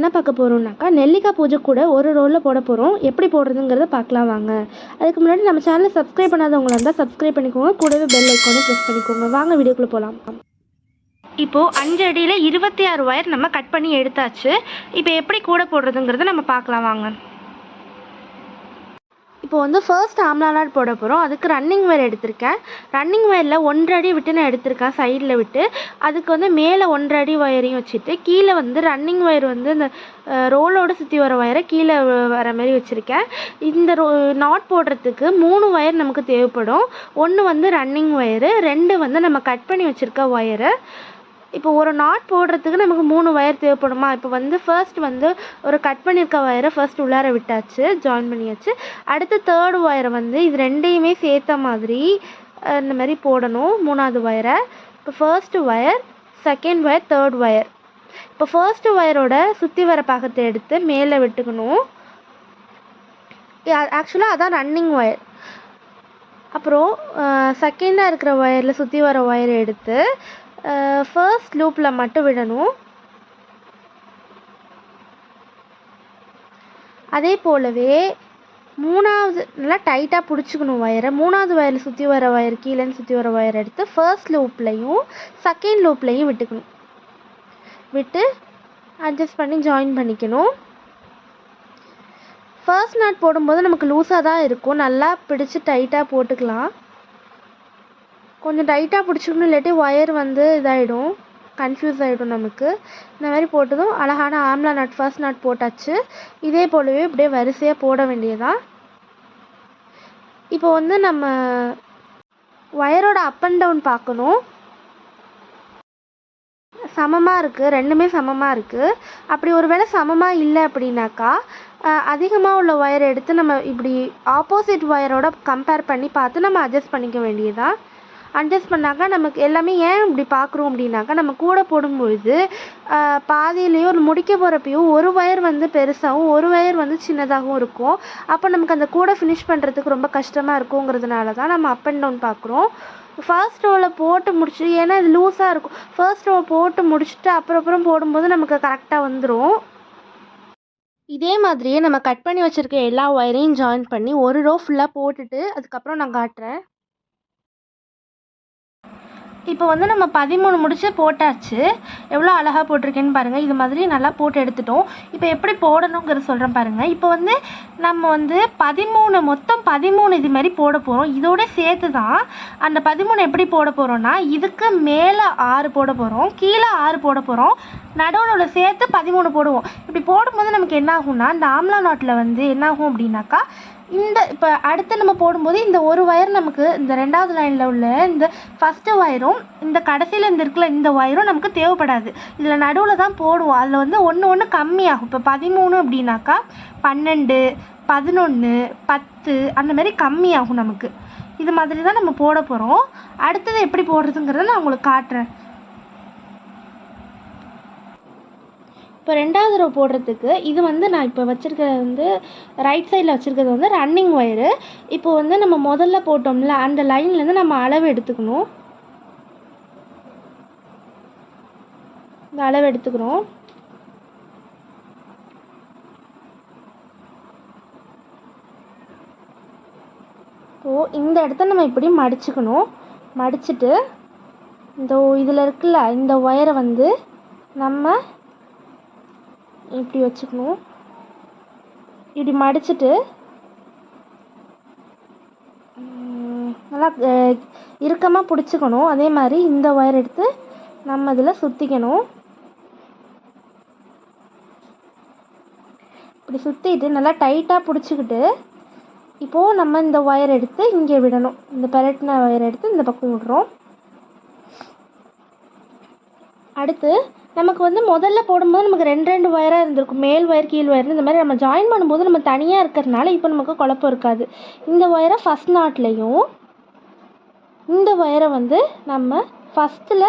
என்ன பார்க்க போகிறோம்னாக்கா நெல்லிக்காய் பூஜை கூட ஒரு ரோலில் போட போகிறோம். எப்படி போடுறதுங்கிறத பார்க்கலாம் வாங்க. அதுக்கு முன்னாடி நம்ம சேனலை சப்ஸ்கிரைப் பண்ணாதவங்களா இருந்தால் சப்ஸ்கிரைப் பண்ணிக்கோங்க. கூடவே பெல் ஐக்கானை ப்ரெஸ் பண்ணிக்கோங்க. வாங்க வீடியோக்குள்ளே போகலாம். இப்போது 5 அடியில் 26 ஒயர் நம்ம கட் பண்ணி எடுத்தாச்சு. இப்போ எப்படி கூட போடுறதுங்கிறத நம்ம பார்க்கலாம் வாங்க. இப்போ வந்து ஃபர்ஸ்ட் ஆம்லா நாட் போட போகிறோம். அதுக்கு ரன்னிங் ஒயர் எடுத்திருக்கேன். ரன்னிங் ஒயரில் 1.5 அடி விட்டு நான் எடுத்திருக்கேன், சைடில் விட்டு. அதுக்கு வந்து மேலே 1.5 அடி ஒயரையும் வச்சுட்டு கீழே வந்து ரன்னிங் ஒயர் வந்து இந்த ரோலோடு சுற்றி வர ஒயரை கீழே வர மாதிரி வச்சுருக்கேன். இந்த நாட் போடுறதுக்கு 3 ஒயர் நமக்கு தேவைப்படும். 1 வந்து ரன்னிங் ஒயரு, 2 வந்து நம்ம கட் பண்ணி வச்சுருக்க ஒயரு. இப்போ ஒரு நாட் போடுறதுக்கு நமக்கு 3 ஒயர் தேவைப்படுமா? இப்போ வந்து ஃபர்ஸ்ட் வந்து ஒரு கட் பண்ணியிருக்க ஒயரை ஃபர்ஸ்ட் உள்ளார விட்டாச்சு, ஜாயின் பண்ணியாச்சு. அடுத்து தேர்ட் ஒயரை வந்து இது ரெண்டையுமே சேர்த்த மாதிரி இந்த மாதிரி போடணும், 3ஆவது ஒயரை. இப்போ first wire, second wire, third wire. இப்போ ஃபர்ஸ்ட் ஒயரோட சுற்றி வர பாகத்தை எடுத்து மேலே விட்டுக்கணும். ஆக்சுவலாக அதான் ரன்னிங் ஒயர். அப்புறம் செகண்டாக இருக்கிற ஒயரில் சுற்றி வர ஒயரை எடுத்து ஃபர்ஸ்ட் லூப்பில் மட்டும் விடணும். அதே போலவே 3ஆவது நல்லா டைட்டாக பிடிச்சிக்கணும் ஒயரை. 3ஆவது ஒயரில் சுற்றி வர ஒயர், கீழேன்னு சுற்றி வர ஒயர் எடுத்து ஃபர்ஸ்ட் லூப்லையும் செகண்ட் லூப்லையும் விட்டுக்கணும். விட்டு அட்ஜஸ்ட் பண்ணி ஜாயின் பண்ணிக்கணும். ஃபர்ஸ்ட் நாட் போடும்போது நமக்கு லூஸாக தான் இருக்கும். நல்லா பிடிச்சி டைட்டாக போட்டுக்கலாம். கொஞ்சம் டைட்டாக பிடிச்சிக்கணும், இல்லாட்டி ஒயர் வந்து இதாகிடும், கன்ஃபியூஸ் ஆகிடும் நமக்கு. இந்த மாதிரி போட்டதும் அழகான ஆம்லா நாட் ஃபர்ஸ்ட் நாட் போட்டாச்சு. இதே போலவே இப்படியே வரிசையாக போட வேண்டியதான். இப்போ வந்து நம்ம ஒயரோட அப் அண்ட் டவுன் பார்க்கணும். சமமாக இருக்குது, ரெண்டுமே சமமாக இருக்குது. அப்படி ஒரு வேளை சமமாக இல்லை அப்படின்னாக்கா அதிகமாக உள்ள ஒயரை எடுத்து நம்ம இப்படி ஆப்போசிட் ஒயரோட கம்பேர் பண்ணி பார்த்து நம்ம அட்ஜஸ்ட் பண்ணிக்க வேண்டியதான். அட்ஜஸ்ட் பண்ணாக்கா நமக்கு எல்லாமே ஏன் இப்படி பார்க்குறோம் அப்படின்னாக்கா, நம்ம கூட போடும்பொழுது பாதியிலையும் ஒரு முடிக்க போகிறப்பையும் ஒரு ஒயர் வந்து பெருசாகவும் ஒரு ஒயர் வந்து சின்னதாகவும் இருக்கும். அப்போ நமக்கு அந்த கூட ஃபினிஷ் பண்ணுறதுக்கு ரொம்ப கஷ்டமாக இருக்குங்கிறதுனால தான் நம்ம அப் அண்ட் டவுன் பார்க்குறோம். ஃபர்ஸ்ட் ரோவில் போட்டு முடிச்சு, ஏன்னா இது லூஸாக இருக்கும். ஃபர்ஸ்ட் ரோ போட்டு முடிச்சுட்டு அப்புறம் போடும்போது நமக்கு கரெக்டாக வந்துடும். இதே மாதிரியே நம்ம கட் பண்ணி வச்சுருக்க எல்லா ஒயரையும் ஜாயின் பண்ணி ஒரு ரோ ஃபுல்லாக போட்டுட்டு அதுக்கப்புறம் நான் காட்டுறேன். இப்போ வந்து நம்ம 13 முடிச்சு போட்டாச்சு. எவ்வளோ அழகாக போட்டிருக்கேன்னு பாருங்கள். இது மாதிரி நல்லா போட்டு எடுத்துட்டோம். இப்போ எப்படி போடணுங்கிறத சொல்கிறேன் பாருங்கள். இப்போ வந்து நம்ம வந்து 13 மொத்தம் 13 இது மாதிரி போட போகிறோம். இதோட சேர்த்து தான் அந்த 13 எப்படி போட போகிறோன்னா, இதுக்கு மேலே 6 போட போகிறோம், கீழே 6 போட போகிறோம், நடுவில் சேர்த்து 13 போடுவோம். இப்படி போடும்போது நமக்கு என்ன ஆகும்னா, இந்த ஆம்லா நாட்டில் வந்து என்ன ஆகும் அப்படின்னாக்கா, இந்த இப்போ அடுத்து நம்ம போடும்போது இந்த ஒரு ஒயர் நமக்கு இந்த 2வது லைனில் உள்ள இந்த ஃபஸ்ட்டு ஒயரும் இந்த கடைசியில் இந்த இருக்கிற இந்த ஒயரும் நமக்கு தேவைப்படாது. இதில் நடுவில் தான் போடுவோம். அதில் வந்து ஒன்று கம்மியாகும். இப்போ 13 அப்படின்னாக்கா 12, 11, 10 அந்த மாதிரி கம்மியாகும் நமக்கு. இது மாதிரி தான் நம்ம போட போகிறோம். அடுத்தது எப்படி போடுறதுங்கிறத நான் உங்களுக்கு காட்டுறேன். இப்போ 2வது ரோ போடுறதுக்கு இது வந்து நான் இப்போ வச்சுருக்கிறது வந்து ரைட் சைடில் வச்சுருக்கிறது வந்து ரன்னிங் ஒயரு. இப்போ வந்து நம்ம முதல்ல போட்டோம்ல அந்த லைன்லேருந்து நம்ம அளவு எடுத்துக்கணும். இந்த அளவு எடுத்துக்கிறோம். இப்போது இந்த இடத்த நம்ம இப்படி மடிச்சுக்கணும். மடிச்சுட்டு இந்த இதில் இருக்குல்ல இந்த ஒயரை வந்து நம்ம இப்படி வச்சுக்கணும். இப்படி மடிச்சுட்டு நல்லா இறுக்கமாக பிடிச்சிக்கணும். அதே மாதிரி இந்த ஒயர் எடுத்து நம்ம இதில் சுற்றிக்கணும். இப்படி சுற்றிட்டு நல்லா டைட்டாக பிடிச்சிக்கிட்டு இப்போது நம்ம இந்த ஒயர் எடுத்து இங்கே விடணும். இந்த பெரட்டின ஒயர் எடுத்து இந்த பக்கம் விடுறோம். அடுத்து நமக்கு வந்து முதல்ல போடும்போது நமக்கு 2 ஒயராக இருந்திருக்கும், மேல் ஒயர் கீழ் ஒயர். இந்த மாதிரி நம்ம ஜாயின் பண்ணும்போது நம்ம தனியாக இருக்கிறதுனால இப்போ நமக்கு குழப்பம் இருக்காது. இந்த ஒயரை ஃபஸ்ட் நாட்லேயும் இந்த ஒயரை வந்து நம்ம ஃபஸ்ட்டில்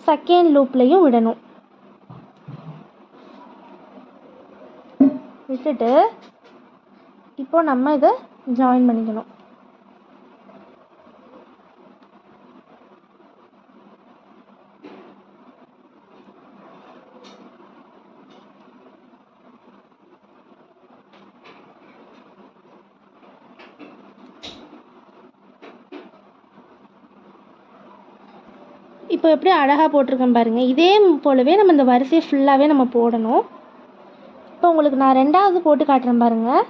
செகண்ட் லூப்லேயும் விடணும். விட்டுட்டு இப்போ நம்ம இதை ஜாயின் பண்ணிக்கணும். இப்போ எப்படி அழகாக போட்டிருக்கேன் பாருங்கள். இதே போலவே நம்ம இந்த வரிசையை ஃபுல்லாகவே நம்ம போடணும். இப்போ உங்களுக்கு நான் 2வது போட்டு காட்டுறேன் பாருங்கள்.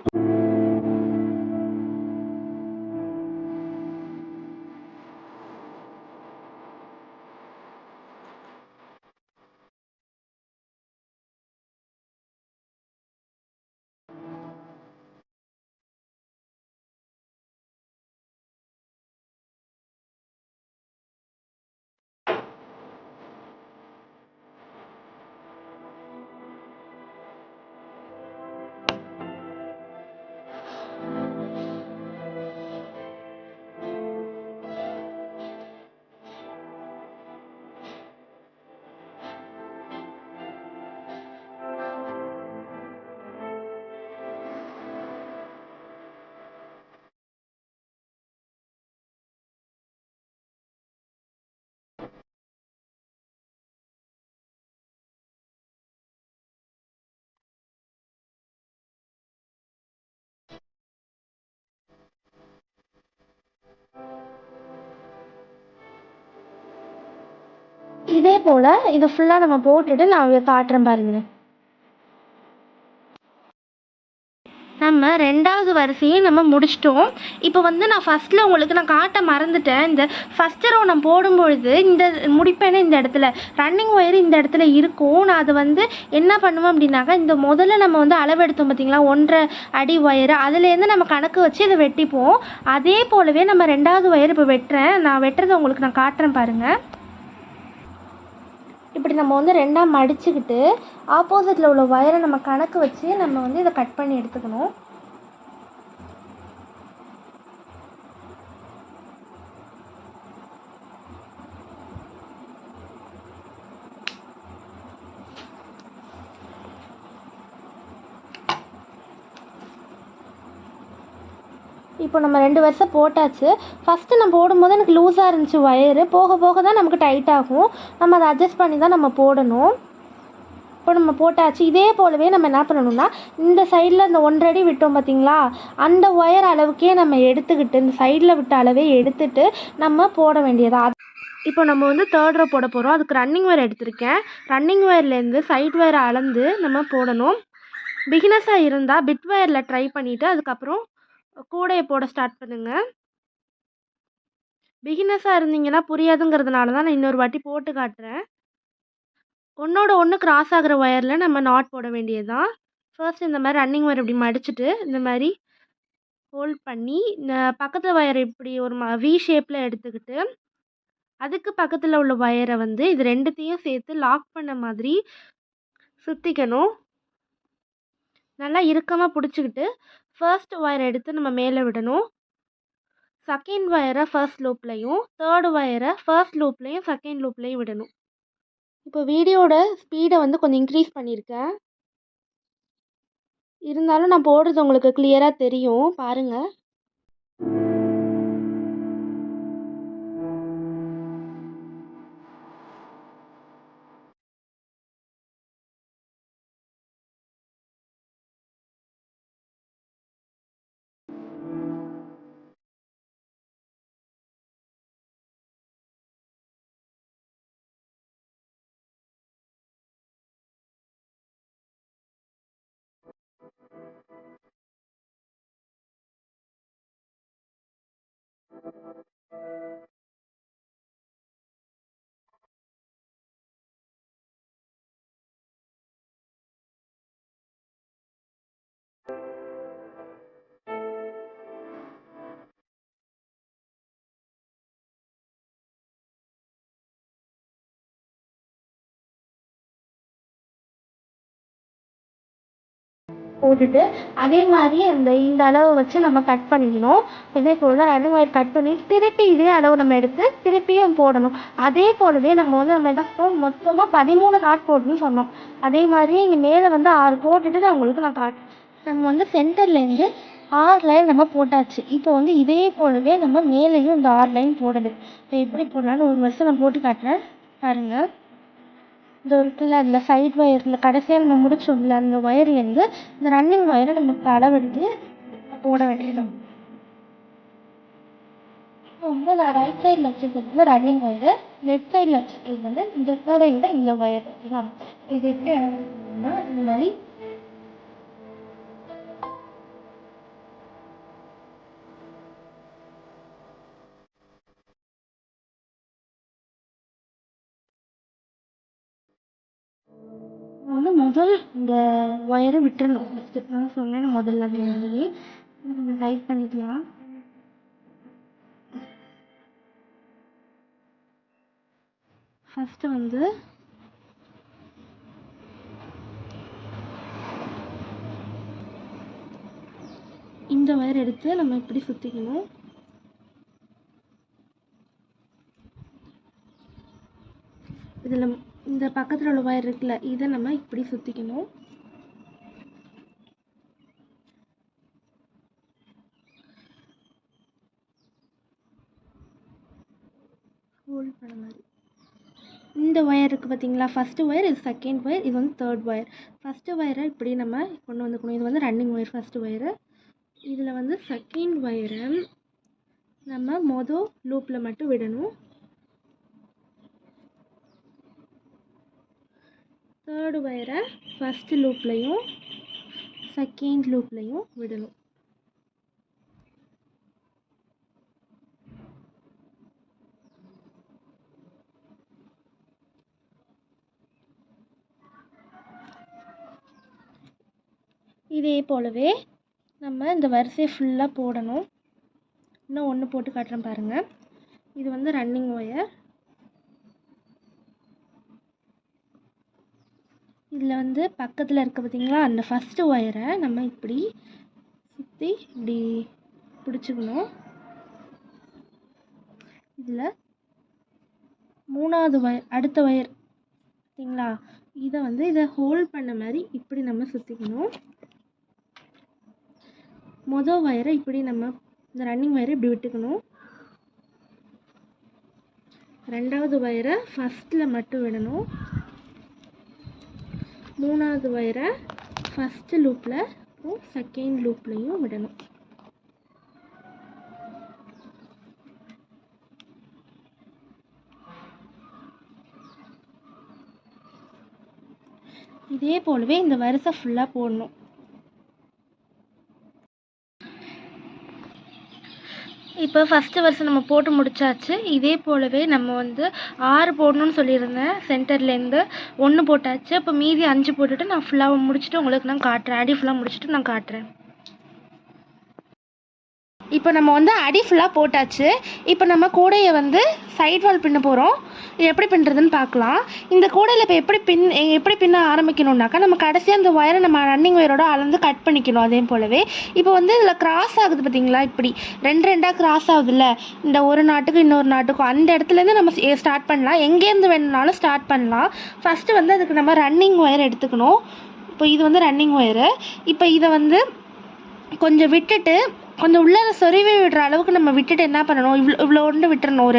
இதே போல் இதை ஃபுல்லாக நம்ம போட்டுட்டு நான் காட்டுறேன் பாருங்கள். நம்ம 2வது வரிசையை நம்ம முடிச்சிட்டோம். இப்போ வந்து நான் ஃபஸ்ட்டில் உங்களுக்கு நான் காட்ட மறந்துட்டேன். இந்த ஃபஸ்ட்டு ரோ நான் போடும்பொழுது இந்த முடிப்பேன்னு இந்த இடத்துல ரன்னிங் ஒயர் இந்த இடத்துல இருக்கும். நான் அதை வந்து என்ன பண்ணுவேன் அப்படின்னாக்கா, இந்த முதல்ல நம்ம வந்து அளவெடுத்தோம் பார்த்திங்களா, 1.5 அடி ஒயரு, அதுலேருந்து நம்ம கணக்கு வச்சு இதை வெட்டிப்போம். அதே போலவே நம்ம 2வது ஒயர் இப்போ வெட்டுறேன். நான் வெட்டுறதை உங்களுக்கு நான் காட்டுறேன் பாருங்கள். இப்படி நம்ம வந்து 2ஆக மடிச்சுக்கிட்டு ஆப்போசிட்டில் உள்ள ஒயரை நம்ம கணக்கு வச்சு நம்ம வந்து இதை கட் பண்ணி எடுத்துக்கணும். இப்போ நம்ம 2 வருஷம் போட்டாச்சு. ஃபஸ்ட்டு நான் போடும்போது எனக்கு லூஸாக இருந்துச்சு ஒயரு. போக போக தான் நமக்கு டைட் ஆகும். நம்ம அதை அட்ஜஸ்ட் பண்ணி தான் நம்ம போடணும். இப்போ நம்ம போட்டாச்சு. இதே போலவே நம்ம என்ன பண்ணணும்னா, இந்த சைடில் இந்த 1.5 அடி விட்டோம் பார்த்திங்களா, அந்த ஒயர் அளவுக்கே நம்ம எடுத்துக்கிட்டு இந்த சைடில் விட்ட அளவே எடுத்துகிட்டு நம்ம போட வேண்டியதா. இப்போ நம்ம வந்து 3rd ரோ போட போகிறோம். அதுக்கு ரன்னிங் ஒயர் எடுத்திருக்கேன். ரன்னிங் ஒயர்லேருந்து சைட் ஒயரை அளந்து நம்ம போடணும். பிகினஸாக இருந்தால் பிட் ஒயரில் ட்ரை பண்ணிவிட்டு அதுக்கப்புறம் கூடையை போட ஸ்டார்ட் பண்ணுங்கள். பிகினஸாக இருந்தீங்கன்னா புரியாதுங்கிறதுனால தான் நான் இன்னொரு வாட்டி போட்டு காட்டுறேன். ஒன்றோட ஒன்று கிராஸ் ஆகிற ஒயரில் நம்ம நாட் போட வேண்டியது தான். ஃபர்ஸ்ட் இந்த மாதிரி ரன்னிங் ஒயர் இப்படி மடிச்சுட்டு இந்த மாதிரி ஹோல்ட் பண்ணி இந்த பக்கத்து ஒயரை இப்படி ஒரு வி ஷேப்பில் எடுத்துக்கிட்டு அதுக்கு பக்கத்தில் உள்ள ஒயரை வந்து இது 2த்தையும் சேர்த்து லாக் பண்ண மாதிரி சுற்றிக்கணும். நல்லா இறுக்கமாக பிடிச்சிக்கிட்டு ஃபர்ஸ்ட் ஒயரை எடுத்து நம்ம மேலே விடணும். செகண்ட் ஒயரை ஃபர்ஸ்ட் லூப்லையும் 3rd ஒயரை ஃபர்ஸ்ட் லூப்லையும் செகண்ட் லூப்லையும் விடணும். இப்போ வீடியோட ஸ்பீடை வந்து கொஞ்சம் இன்க்ரீஸ் பண்ணியிருக்கேன். இருந்தாலும் நான் போடுறது உங்களுக்கு கிளியராக தெரியும் பாருங்கள். போட்டுட்டு அதே மாதிரி இந்த அளவு வச்சு நம்ம கட் பண்ணிக்கணும். இதே போல் ரன்னிங் ஒயர் கட் பண்ணி திருப்பி இதே அளவு நம்ம எடுத்து திருப்பியும் போடணும். அதே போலவே நம்ம வந்து நம்ம என்ன மொத்தமாக 13 நாட் போடணும்னு சொன்னோம். அதே மாதிரி இங்கே மேலே வந்து 6 போட்டுட்டு நான் உங்களுக்கு நான் காட்டுறேன். நம்ம வந்து சென்டர்லேருந்து 6 லைன் நம்ம போட்டாச்சு. இப்போ வந்து இதே போலவே நம்ம மேலேயும் இந்த 6 லைன் போடணும். இப்போ எப்படி போடலான்னு ஒரு வருஷம் நான் போட்டு காட்டுறேன் பாருங்கள். இந்த இருக்குல்ல அதில் சைட் ஒயரில் கடைசியாக நம்ம முடிச்சோம்ல அந்த ஒயர்லேருந்து இந்த ரன்னிங் ஒயரை நம்ம அளவெடுத்து போட வேண்டியது. வந்து நான் ரைட் சைடில் வச்சுருக்கிறது ரன்னிங் ஒயரு, லெஃப்ட் சைடில் வச்சுருக்கிறது வந்து இந்த சைடை விட இந்த ஒயர். ஓகேங்களா? இது எப்படி அணுகுனா இந்த மாதிரி வந்து முதல் இந்த ஒயரை விட்டுறணும். ஃபஸ்ட்டு நான் சொன்னேன் முதல்ல அது மாதிரி டைட் பண்ணிக்கலாம். ஃபஸ்ட்டு வந்து இந்த ஒயர் எடுத்து நம்ம இப்படி சுற்றிக்கணும். இதில் இந்த பக்கத்தில் உள்ள ஒயர் இருக்குல்ல, இதை நம்ம இப்படி சுற்றிக்கணும். ஹோல்ட் பண்ண மாதிரி இந்த ஒயர் இருக்குது பார்த்தீங்களா? ஃபஸ்ட்டு ஒயர், இது செகண்ட் ஒயர், இது வந்து தேர்ட் ஒயர். ஃபஸ்ட்டு ஒயரை இப்படி நம்ம கொண்டு வந்துக்கணும். இது வந்து ரன்னிங் ஒயர் ஃபஸ்ட்டு ஒயரு. இதில் வந்து செகண்ட் ஒயரை நம்ம மொதல் லூப்பில் மட்டும் விடணும். தேர்டு ஒயரை ஃபஸ்ட்டு லூப்லையும் செகண்ட் லூப்லையும் விடணும். இதே போலவே நம்ம இந்த வரிசையை ஃபுல்லாக போடணும். இன்னும் ஒன்று போட்டு காட்டுறேன் பாருங்கள். இது வந்து ரன்னிங் ஒயர். இதில் வந்து பக்கத்தில் இருக்க பார்த்தீங்களா, அந்த ஃபஸ்ட்டு ஒயரை நம்ம இப்படி சுற்றி இப்படி பிடிச்சிக்கணும். இதில் மூணாவது ஒயர், அடுத்த ஒயர் பார்த்தீங்களா, இதை வந்து இதை ஹோல்ட் பண்ண மாதிரி இப்படி நம்ம சுற்றிக்கணும். மொதல் ஒயரை இப்படி நம்ம இந்த ரன்னிங் ஒயரை இப்படி விட்டுக்கணும். ரெண்டாவது ஒயரை ஃபஸ்ட்டில் மட்டும் விடணும். மூணாவது ஒயரை ஃபஸ்ட்டு லூப்பில் அப்புறம் செகண்ட் லூப்லையும் விடணும். இதே போலவே இந்த வரிசை ஃபுல்லாக போடணும். இப்போ ஃபஸ்ட்டு வரிசை நம்ம போட்டு முடிச்சாச்சு. இதே போலவே நம்ம வந்து 6 போடணும்னு சொல்லியிருந்தேன். சென்டர்லேருந்து 1 போட்டாச்சு. அப்போ மீதி 5 போட்டுட்டு நான் ஃபுல்லாக முடிச்சுட்டு உங்களுக்கு நான் காட்டுறேன். அடி ஃபுல்லாக முடிச்சுட்டு நான் காட்டுறேன். இப்போ நம்ம வந்து அடி ஃபுல்லாக போட்டாச்சு. இப்போ நம்ம கூடையை வந்து சைட் வால் பின்ன போகிறோம். இது எப்படி பின்னுறதுன்னு பார்க்கலாம். இந்த கூடையில் இப்போ எப்படி பின்ன ஆரம்பிக்கணுன்னாக்கா, நம்ம கடைசியாக அந்த ஒயரை நம்ம ரன்னிங் ஒயரோட அளந்து கட் பண்ணிக்கணும். அதே போலவே இப்போ வந்து இதில் கிராஸ் ஆகுது பார்த்தீங்களா, இப்படி ரெண்டாக கிராஸ் ஆகுதுல்ல, இந்த ஒரு நாட்டுக்கும் இன்னொரு நாட்டுக்கும், அந்த இடத்துலேருந்து நம்ம ஸ்டார்ட் பண்ணலாம். எங்கேருந்து வேணுனாலும் ஸ்டார்ட் பண்ணலாம். ஃபஸ்ட்டு வந்து அதுக்கு நம்ம ரன்னிங் ஒயர் எடுத்துக்கணும். இப்போ இது வந்து ரன்னிங் ஒயரு. இப்போ இதை வந்து கொஞ்சம் விட்டுட்டு, கொஞ்சம் உள்ளே சொருவி விடுற அளவுக்கு நம்ம விட்டுட்டு என்ன பண்ணணும், இவ்வளோ ஒன்று விட்டுறணும்.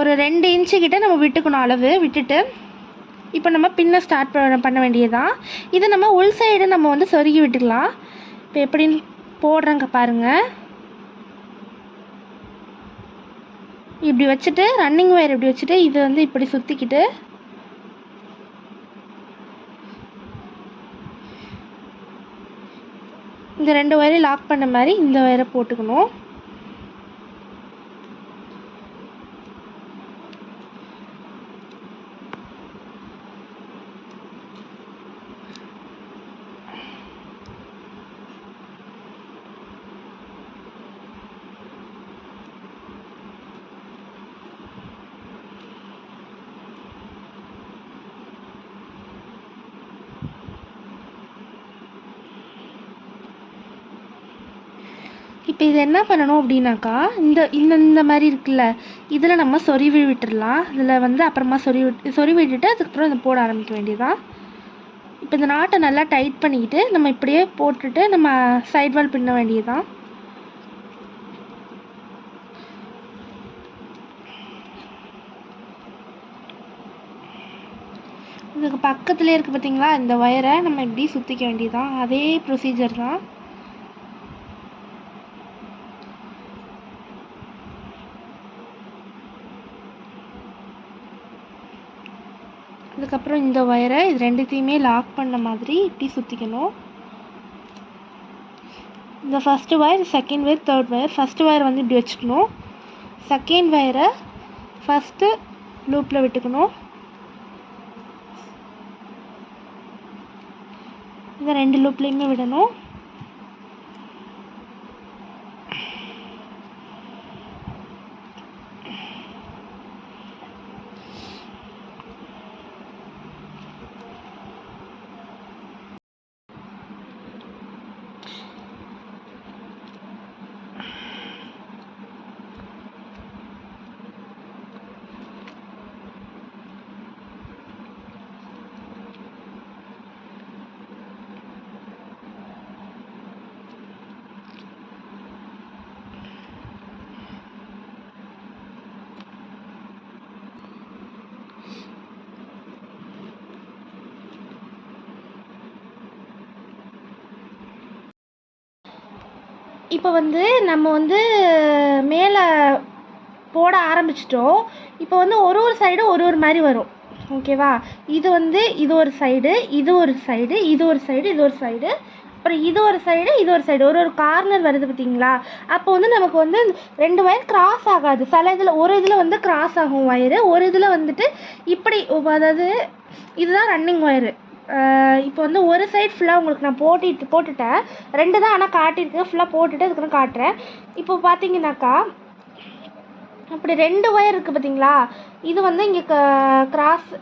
ஒரு 2 இன்ச்சு கிட்ட நம்ம விட்டுக்கணும் அளவு. விட்டுட்டு இப்போ நம்ம பின்ன ஸ்டார்ட் பண்ண வேண்டியதுதான். இதை நம்ம உள் சைடு நம்ம வந்து சொருகி விட்டுக்கலாம். இப்போ எப்படின்னு போடுறேங்க பாருங்கள். இப்படி வச்சுட்டு ரன்னிங் ஒயர் இப்படி வச்சுட்டு இதை வந்து இப்படி சுற்றிக்கிட்டு இந்த 2 ஒயரையும் லாக் பண்ண மாதிரி இந்த ஒயரை போட்டுக்கணும். இப்போ இது என்ன பண்ணணும் அப்படின்னாக்கா, இந்த மாதிரி இருக்குல்ல, இதில் நம்ம சொருவி விட்டுடலாம். இதில் வந்து அப்புறமா சொருவி விட்டுட்டு அதுக்கப்புறம் இதை போட ஆரம்பிக்க வேண்டியதான். இப்போ இந்த நாட்டை நல்லா டைட் பண்ணிக்கிட்டு நம்ம இப்படியே போட்டுட்டு நம்ம சைட் வால் பின்ன வேண்டியதுதான். இதுக்கு பக்கத்துலேயே இருக்குது பார்த்தீங்களா, இந்த ஒயரை நம்ம இப்படி சுற்றிக்க வேண்டியதுதான். அதே ப்ரொசீஜர் தான். அதுக்கப்புறம் இந்த ஒயரை இது ரெண்டுத்தையுமே லாக் பண்ண மாதிரி இப்படி சுற்றிக்கணும். இந்த first wire, second wire, third wire. First wire வந்து இப்படி வச்சுக்கணும். செகண்ட் ஒயரை ஃபஸ்ட்டு லூப்பில் விட்டுக்கணும். இந்த 2 லூப்லேயுமே விடணும். இப்போ வந்து நம்ம வந்து மேலே போட ஆரம்பிச்சிட்டோம். இப்போ வந்து ஒரு சைடு ஒரு மாதிரி வரும். ஓகேவா? இது வந்து இது ஒரு சைடு, இது ஒரு சைடு, இது ஒரு சைடு, இது ஒரு சைடு, அப்புறம் இது ஒரு சைடு, இது ஒரு சைடு, ஒரு கார்னர் வருது பார்த்தீங்களா? அப்போ வந்து நமக்கு வந்து 2 ஒயர் கிராஸ் ஆகாது. சில இதில் ஒரு இதில் வந்து கிராஸ் ஆகும் ஒயரு, ஒரு இதில் வந்துட்டு இப்படி, அதாவது இதுதான் ரன்னிங் ஒயரு. இப்போ வந்து ஒரு சைடு ஃபுல்லாக உங்களுக்கு நான் போட்டுட்டேன். 2 தான் ஆனால் காட்டியிருக்கேன். ஃபுல்லாக போட்டுட்டு அதுக்கு காட்டுறேன். இப்போ பார்த்தீங்கன்னாக்கா அப்படி 2 ஒயர் இருக்குது பார்த்தீங்களா? இது வந்து இங்கே கிராஸ்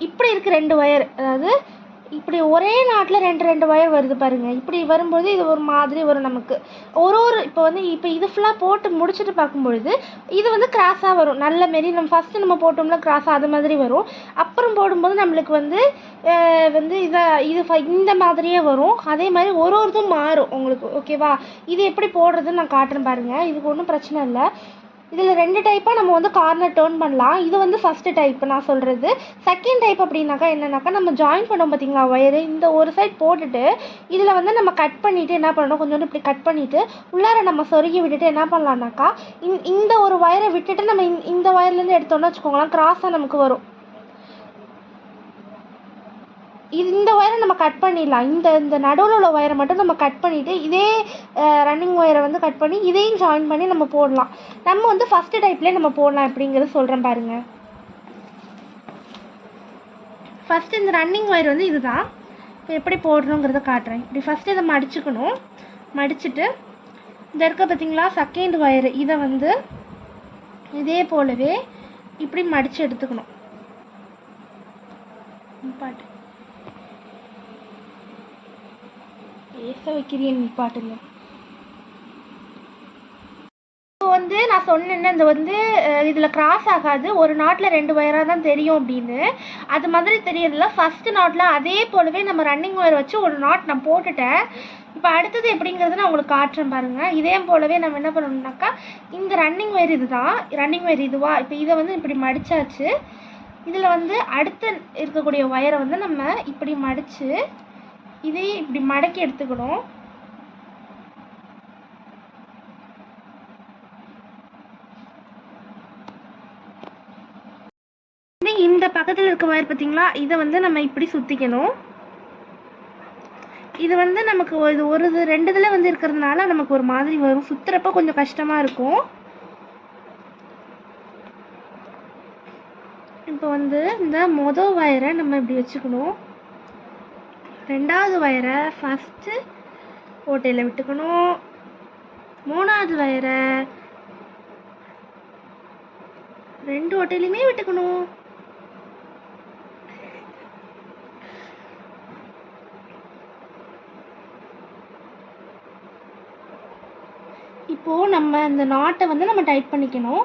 இப்படி இருக்குது 2 ஒயர். அதாவது இப்படி ஒரே நாட்டில் 2 ஒயர் வருது பாருங்கள். இப்படி வரும்போது இது ஒரு மாதிரி வரும் நமக்கு. இப்போ வந்து இப்போ இது ஃபுல்லாக போட்டு முடிச்சுட்டு பார்க்கும்பொழுது இது வந்து கிராஸாக வரும். நல்ல மாரி நம்ம ஃபஸ்ட்டு நம்ம போட்டோம்னா கிராஸாக அது மாதிரி வரும். அப்புறம் போடும்போது நம்மளுக்கு வந்து இந்த மாதிரியே வரும். அதே மாதிரி இதுவும் மாறும் உங்களுக்கு. ஓகேவா? இது எப்படி போடுறதுன்னு நான் காட்டுறேன் பாருங்கள். இதுக்கு ஒன்றும் பிரச்சனை இல்லை. இதில் 2 டைப்பாக நம்ம வந்து கார்னர் டேர்ன் பண்ணலாம். இது வந்து ஃபஸ்ட்டு டைப் நான் சொல்கிறது. செகண்ட் டைப் அப்படின்னாக்கா என்னென்னாக்கா, நம்ம ஜாயின் பண்ணோம் பார்த்தீங்களா ஒயரு, இந்த ஒரு சைட் போட்டுட்டு இதில் வந்து நம்ம கட் பண்ணிவிட்டு என்ன பண்ணணும், கொஞ்சோண்டு இப்படி கட் பண்ணிவிட்டு உள்ளார நம்ம சொருகி விட்டுட்டு என்ன பண்ணலான்னாக்கா, இந்த ஒரு ஒயரை விட்டுட்டு நம்ம இந்த ஒயர்லேருந்து எடுத்தோம்னா வச்சுக்கோங்களேன், கிராஸாக நமக்கு வரும். இந்த ஒயரை நம்ம கட் பண்ணிடலாம். இந்த நடுவில் உள்ள ஒயரை மட்டும் நம்ம கட் பண்ணிவிட்டு இதே ரன்னிங் ஒயரை வந்து கட் பண்ணி இதையும் ஜாயின் பண்ணி நம்ம போடலாம். நம்ம வந்து ஃபஸ்ட்டு டைப்லேயே நம்ம போடலாம் எப்படிங்கிறது சொல்கிறேன் பாருங்கள். ஃபஸ்ட்டு இந்த ரன்னிங் ஒயர் வந்து இதுதான். இப்போ எப்படி போடணுங்கிறத காட்டுறேன். இப்படி ஃபஸ்ட்டு இதை மடிச்சுக்கணும். மடிச்சுட்டு இந்த இருக்க பார்த்தீங்களா செகண்ட் ஒயரு, இதை வந்து இதே போலவே இப்படி மடித்து எடுத்துக்கணும். பாட்டு பேச வைக்கிறேன் பாட்டுல. இப்போ வந்து நான் சொன்னேன்னா இந்த வந்து இதில் கிராஸ் ஆகாது, ஒரு நாட்டில் 2 ஒயராக தான் தெரியும் அப்படின்னு. அது மாதிரி தெரியறதில்ல. ஃபஸ்ட்டு நாட்டில் அதே போலவே நம்ம ரன்னிங் ஒயர் வச்சு ஒரு நாட் நான் போட்டுட்டேன். இப்போ அடுத்தது எப்படிங்கிறது நான் உங்களுக்கு காட்டுறேன் பாருங்கள். இதே போலவே நம்ம என்ன பண்ணணும்னாக்கா, இந்த ரன்னிங் ஒயர் இதுதான், ரன்னிங் ஒயர் இதுவா, இப்போ இதை வந்து இப்படி மடித்தாச்சு. இதில் வந்து அடுத்து இருக்கக்கூடிய ஒயரை வந்து நம்ம இப்படி மடித்து இதையே இப்படி மடக்கி எடுத்துக்கணும். இந்த பக்கத்தில் இருக்க ஒயர் பார்த்தீங்களா, இதை வந்து நம்ம இப்படி சுற்றிக்கணும். இது வந்து நமக்கு ஒரு 2 இதில் வந்து இருக்கிறதுனால நமக்கு ஒரு மாதிரி வரும். சுற்றுறப்ப கொஞ்சம் கஷ்டமாக இருக்கும். இப்போ வந்து இந்த மொதல் ஒயரை நம்ம இப்படி வச்சுக்கணும். 2வது ஒயரை ஃபஸ்ட்டு ஓட்டையில் விட்டுக்கணும். 3வது ஒயரை 2 ஓட்டையிலையுமே விட்டுக்கணும். இப்போது நம்ம இந்த நாட்டை வந்து நம்ம டைட் பண்ணிக்கணும்.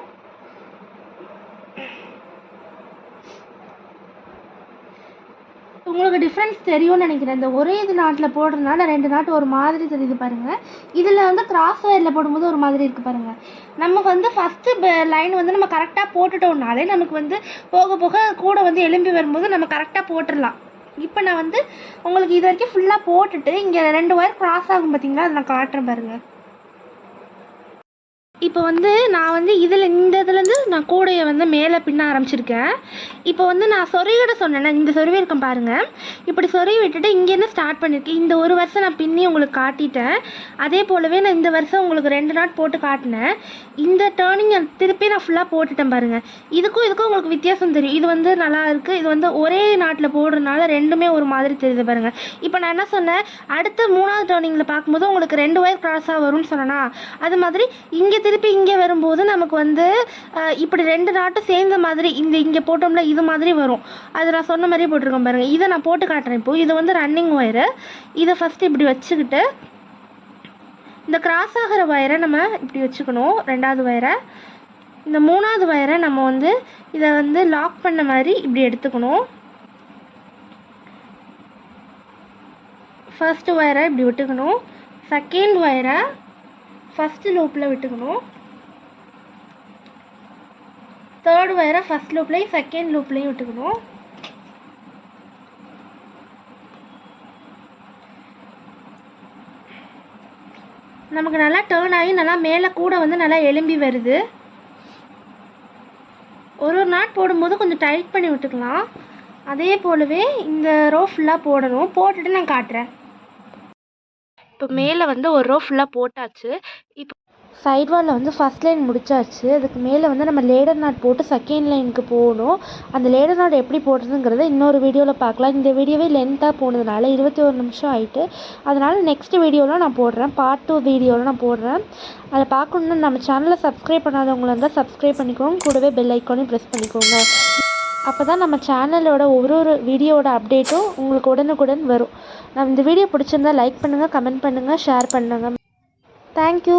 உங்களுக்கு டிஃப்ரென்ஸ் தெரியும்னு நினைக்கிறேன். இந்த ஒரே இது நாட்டில் போடுறதுனால 2 நாட்டு ஒரு மாதிரி தெரியுது பாருங்கள். இதில் வந்து கிராஸ் ஒயரில் போடும்போது ஒரு மாதிரி இருக்குது பாருங்கள். நமக்கு வந்து ஃபஸ்ட்டு லைன் வந்து நம்ம கரெக்டாக போட்டுட்டோம்னாலே நமக்கு வந்து போக போக கூட வந்து எலும்பி வரும்போது நம்ம கரெக்டாக போட்டுடலாம். இப்போ நான் வந்து உங்களுக்கு இது வரைக்கும் ஃபுல்லாக போட்டுட்டு இங்கே 2 ஒயர் கிராஸ் ஆகும் பார்த்தீங்களா, அதை நான் காட்டுறேன் பாருங்கள். இப்போ வந்து நான் வந்து இந்த இதுலேருந்து நான் கூடையை வந்து மேலே பின்ன ஆரம்பிச்சிருக்கேன். இப்போ வந்து நான் சொருகிட சொன்னேன்னா இந்த சொருவி இருக்கேன் பாருங்கள். இப்படி சொருவி விட்டுட்டு இங்கேருந்து ஸ்டார்ட் பண்ணியிருக்கேன். இந்த ஒரு வருஷம் நான் பின்னி உங்களுக்கு காட்டிட்டேன். அதே போலவே நான் இந்த வருஷம் உங்களுக்கு 2 நாட் போட்டு காட்டினேன். இந்த டேர்னிங் திருப்பி நான் ஃபுல்லாக போட்டுட்டேன் பாருங்கள். இதுக்கும் உங்களுக்கு வித்தியாசம் தெரியும். இது வந்து நல்லா இருக்குது. இது வந்து ஒரே நாட்டில் போடுறதுனால ரெண்டுமே ஒரு மாதிரி தெரியுது பாருங்கள். இப்போ நான் என்ன சொன்னேன், அடுத்த 3வது டேர்னிங்கில் பார்க்கும்போது உங்களுக்கு 2 ஒயர் கிராஸாக வரும்னு சொன்னேன்னா, அது மாதிரி இங்கே திருப்பி இங்கே வரும்போது நமக்கு வந்து இப்படி 2 நாட்டும் சேர்ந்த மாதிரி இங்கே போட்டோம்ல இது மாதிரி வரும். அது நான் சொன்ன மாதிரியே போட்டிருக்கேன் பாருங்கள். இதை நான் போட்டு காட்டுறேன். இப்போது இது வந்து ரன்னிங் ஒயரு. இதை ஃபஸ்ட்டு இப்படி வச்சுக்கிட்டு இந்த கிராஸ் ஆகிற ஒயரை நம்ம இப்படி வச்சுக்கணும். 2வது ஒயரை, இந்த 3வது ஒயரை நம்ம வந்து இதை வந்து லாக் பண்ண மாதிரி இப்படி எடுத்துக்கணும். ஃபர்ஸ்ட் ஒயரை இப்படி விட்டுக்கணும். செகண்ட் ஒயரை ஃபஸ்ட்டு லூப்பில் விட்டுக்கணும். தேர்ட் ஒயரை ஃபஸ்ட் லூப்லேயும் செகண்ட் லூப்லேயும் விட்டுக்கணும். நமக்கு நல்லா டேர்ன் ஆகி நல்லா மேலே கூட வந்து நல்லா எலும்பி வருது. ஒரு நாட் போடும்போது கொஞ்சம் டைட் பண்ணி விட்டுக்கலாம். அதே போலவே இந்த ரோ ஃபுல்லாக போடணும். போட்டுட்டு நான் காட்டுறேன். இப்போ மேலே வந்து ஒரு ரோ ஃபுல்லாக போட்டாச்சு. இப்போ சைட் வாலில் வந்து ஃபஸ்ட் லைன் முடிச்சாச்சு. அதுக்கு மேலே வந்து நம்ம லேடர் நாட் போட்டு செகண்ட் லைனுக்கு போகணும். அந்த லேடர் நாட் எப்படி போடுறதுங்கிறத இன்னொரு வீடியோவில் பார்க்கலாம். இந்த வீடியோவே லென்த்தாக போனதுனால 21 நிமிஷம் ஆகிட்டு. அதனால் நெக்ஸ்ட் வீடியோவில் நான் போடுறேன். பார்ட் 2 வீடியோவில் நான் போடுறேன். அதை பார்க்கணுன்னு நம்ம சேனலை சப்ஸ்கிரைப் பண்ணாதவங்களா இருந்தால் சப்ஸ்கிரைப் பண்ணிக்கோங்க. கூடவே பெல் ஐக்கானையும் ப்ரெஸ் பண்ணிக்கோங்க. அப்போ தான் நம்ம சேனலோட ஒரு வீடியோவோட அப்டேட்டும் உங்களுக்கு உடனுக்குடன் வரும். நம்ம இந்த வீடியோ பிடிச்சிருந்தா லைக் பண்ணுங்கள், கமெண்ட் பண்ணுங்கள், ஷேர் பண்ணுங்கள். தேங்க்யூ.